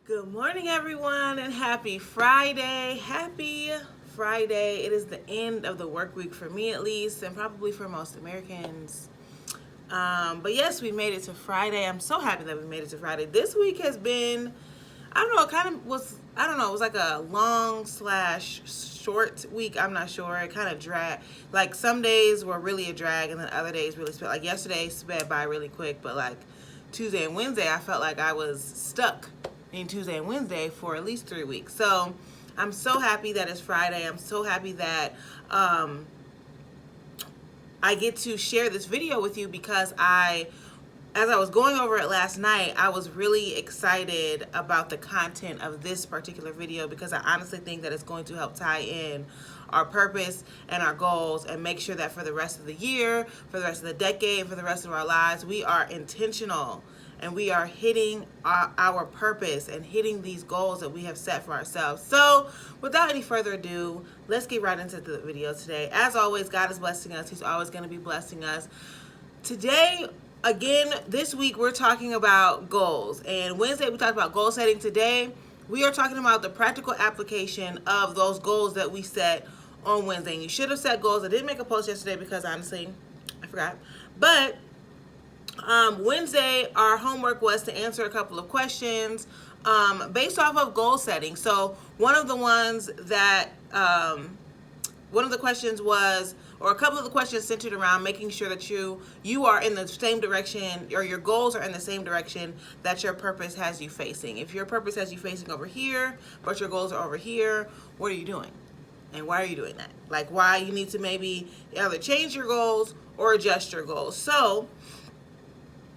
Good morning, everyone, and happy Friday. Happy Friday. It is the end of the work week for me, at least, and probably for most Americans. But yes, we made it to Friday. I'm so happy that we made it to Friday. This week has been, I don't know, it kind of was, I don't know, it was like a long slash short week. I'm not sure. It kind of dragged. Like some days were really a drag, and then other days really sped. Like yesterday sped by really quick, but like Tuesday and Wednesday, I felt like I was stuck in Tuesday and Wednesday for at least 3 weeks. So I'm so happy that it's Friday. I'm so happy that I get to share this video with you because as I was going over it last night, I was really excited about the content of this particular video because I honestly think that it's going to help tie in our purpose and our goals and make sure that for the rest of the year, for the rest of the decade, for the rest of our lives, we are intentional and we are hitting our purpose and hitting these goals that we have set for ourselves. So without any further ado, let's get right into the video today. As always, God is blessing us. He's always going to be blessing us. Today, again, this week, we're talking about goals. And Wednesday, we talked about goal setting. Today, we are talking about the practical application of those goals that we set on Wednesday. And you should have set goals. I didn't make a post yesterday because honestly, I forgot. But Wednesday, our homework was to answer a couple of questions based off of goal setting. So one of the ones that one of the questions was, or a couple of the questions centered around making sure that you are in the same direction, or your goals are in the same direction that your purpose has you facing. If your purpose has you facing over here, but your goals are over here, what are you doing? And why are you doing that? Like why you need to maybe either change your goals or adjust your goals. So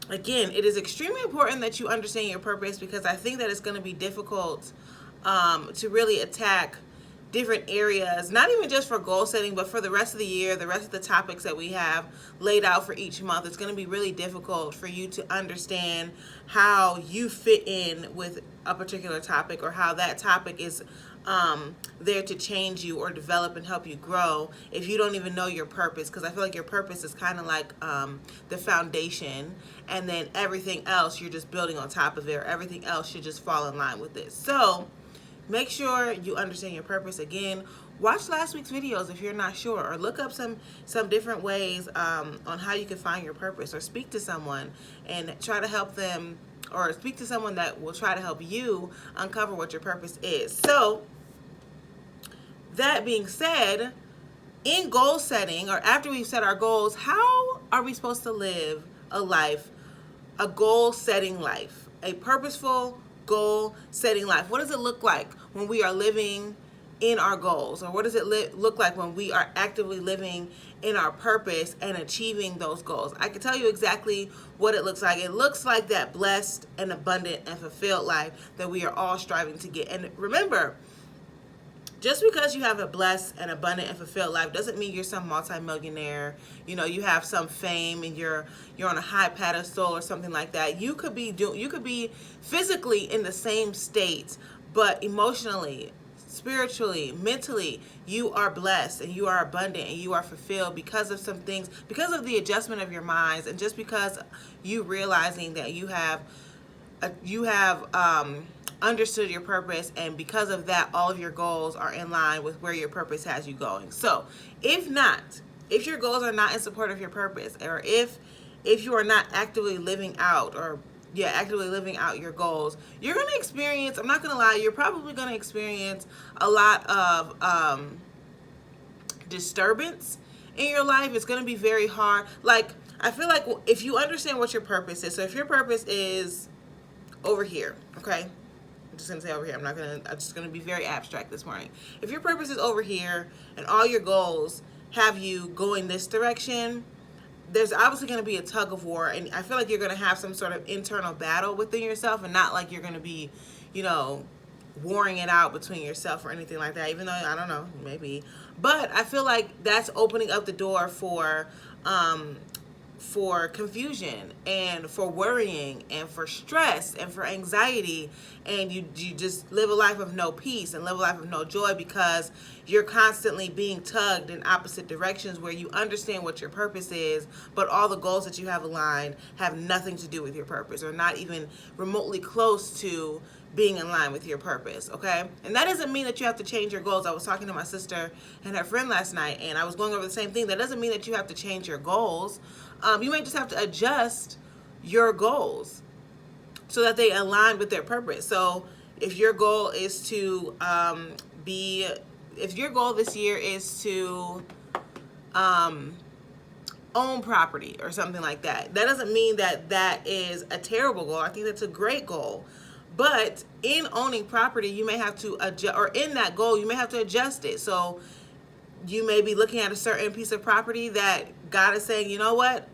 again, it is extremely important that you understand your purpose because I think that it's going to be difficult to really attack different areas, not even just for goal setting, but for the rest of the year, the rest of the topics that we have laid out for each month. It's going to be really difficult for you to understand how you fit in with a particular topic or how that topic is there to change you or develop and help you grow if you don't even know your purpose, because I feel like your purpose is kind of like the foundation, and then everything else you're just building on top of it, or everything else should just fall in line with it. So make sure you understand your purpose. Again, watch last week's videos if you're not sure, or look up some different ways on how you can find your purpose, or speak to someone and try to help them, or speak to someone that will try to help you uncover what your purpose is. So that being said, in goal setting, or after we've set our goals, how are we supposed to live a life, a goal setting life, a purposeful goal setting life? What does it look like when we are living in our goals? Or what does it look like when we are actively living in our purpose and achieving those goals? I can tell you exactly what it looks like. It looks like that blessed and abundant and fulfilled life that we are all striving to get. And remember, just because you have a blessed and abundant and fulfilled life doesn't mean you're some multimillionaire. You know, you have some fame and you're on a high pedestal or something like that. You could be physically in the same state, but emotionally, spiritually, mentally, you are blessed and you are abundant and you are fulfilled because of some things, because of the adjustment of your minds, and just because you realizing that you have understood your purpose, and because of that, all of your goals are in line with where your purpose has you going. So if your goals are not in support of your purpose, or if you are not actively living out your goals, you're going to experience, I'm not going to lie, you're probably going to experience a lot of disturbance in your life. It's going to be very hard. Like, I feel like if you understand what your purpose is, so if your purpose is over here, okay? I'm just gonna say over here. I'm just gonna be very abstract this morning. If your purpose is over here and all your goals have you going this direction, there's obviously going to be a tug of war, and I feel like you're going to have some sort of internal battle within yourself, and not like you're going to be, warring it out between yourself or anything like that, even though, I don't know, maybe. But I feel like that's opening up the door for confusion and for worrying and for stress and for anxiety, and you just live a life of no peace and live a life of no joy because you're constantly being tugged in opposite directions, where you understand what your purpose is, but all the goals that you have aligned have nothing to do with your purpose, or not even remotely close to being in line with your purpose, okay? And that doesn't mean that you have to change your goals. I was talking to my sister and her friend last night, and I was going over the same thing. That doesn't mean that you have to change your goals. You may just have to adjust your goals so that they align with their purpose. So if your goal is to if your goal this year is to own property or something like that, that doesn't mean that that is a terrible goal. I think that's a great goal. But in owning property, you may have to adjust, or in that goal, you may have to adjust it. So you may be looking at a certain piece of property that God is saying, you know what,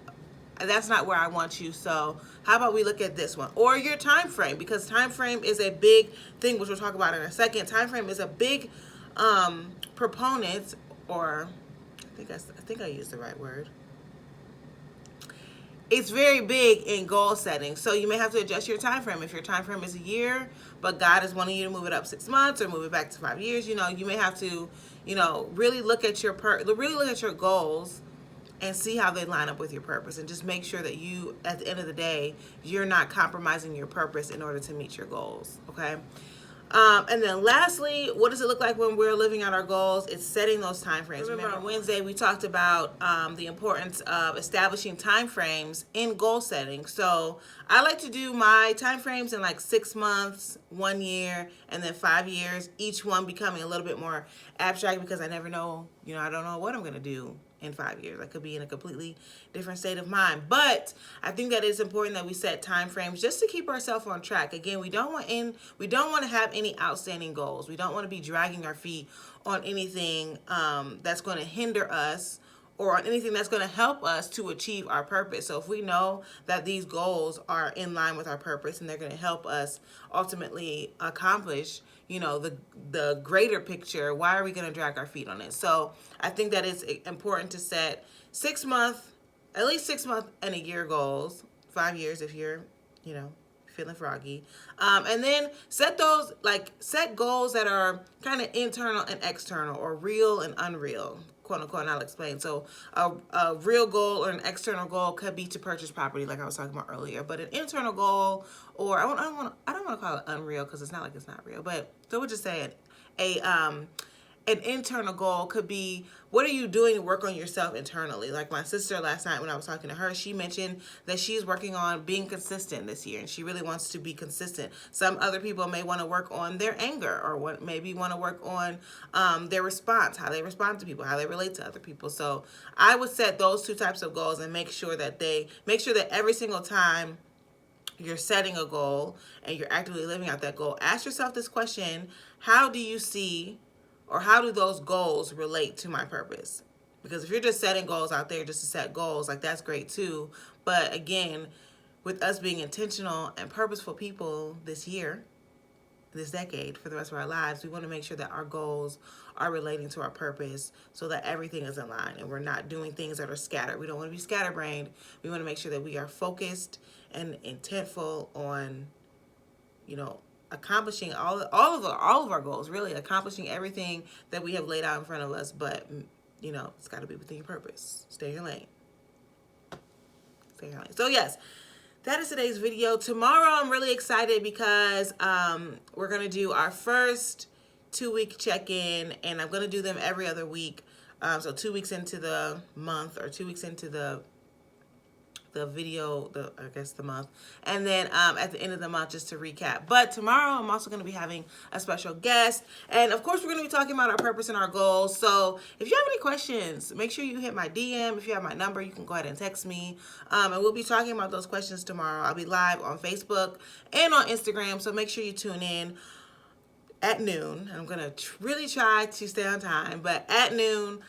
that's not where I want you. So how about we look at this one? Or your time frame, because time frame is a big thing, which we'll talk about in a second. Time frame is a big proponent, or I think I used the right word. It's very big in goal setting. So you may have to adjust your time frame. If your time frame is a year, but God is wanting you to move it up 6 months or move it back to 5 years, you may have to, really look at your goals and see how they line up with your purpose, and just make sure that you, at the end of the day, you're not compromising your purpose in order to meet your goals, okay? And then lastly, what does it look like when we're living out our goals? It's setting those time frames. Remember, on Wednesday, we talked about the importance of establishing time frames in goal setting. So I like to do my time frames in like 6 months, 1 year, and then 5 years, each one becoming a little bit more abstract, because I never know, I don't know what I'm going to do in 5 years. I could be in a completely different state of mind. But I think that it's important that we set time frames just to keep ourselves on track. Again, we don't want to have any outstanding goals. We don't want to be dragging our feet on anything that's going to hinder us, or on anything that's going to help us to achieve our purpose. So if we know that these goals are in line with our purpose and they're going to help us ultimately accomplish, the greater picture, why are we going to drag our feet on it? So I think that it's important to set at least 6 month and a year goals, 5 years if you're, feeling froggy. And then set goals that are kind of internal and external, or real and unreal, quote unquote, and I'll explain. So a real goal or an external goal could be to purchase property, like I was talking about earlier. But an internal goal, or I don't want to call it unreal, because it's not like it's not real. But so we'll just say an internal goal could be, what are you doing to work on yourself internally? Like my sister last night when I was talking to her, she mentioned that she's working on being consistent this year, and she really wants to be consistent. Some other people may want to work on their anger, or maybe want to work on their response, how they respond to people, how they relate to other people. So I would set those two types of goals and make sure that every single time you're setting a goal and you're actively living out that goal, ask yourself this question: how do you see, or how do those goals relate to my purpose? Because if you're just setting goals out there just to set goals, like, that's great too. But again, with us being intentional and purposeful people this year, this decade, for the rest of our lives, we want to make sure that our goals are relating to our purpose, so that everything is in line and we're not doing things that are scattered. We don't want to be scatterbrained. We want to make sure that we are focused and intentful on, accomplishing all of our goals, really accomplishing everything that we have laid out in front of us. But it's got to be within your purpose. Stay in your lane. So yes, that is today's video. Tomorrow I'm really excited because we're gonna do our first 2-week check-in, and I'm gonna do them every other week. So 2 weeks into the month, or 2 weeks into the month, and then at the end of the month, just to recap. But tomorrow I'm also going to be having a special guest, and of course we're going to be talking about our purpose and our goals. So if you have any questions, make sure you hit my DM. If you have my number, you can go ahead and text me, and we'll be talking about those questions tomorrow. I'll be live on Facebook and on Instagram, so make sure you tune in at noon. I'm going to really try to stay on time, but at noon.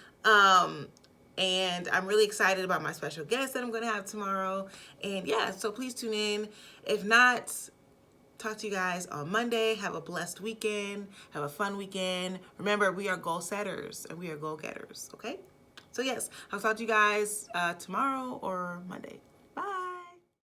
And I'm really excited about my special guest that I'm going to have tomorrow. And yeah, so please tune in. If not, talk to you guys on Monday. Have a blessed weekend. Have a fun weekend. Remember, we are goal setters and we are goal getters, okay? So yes, I'll talk to you guys tomorrow or Monday.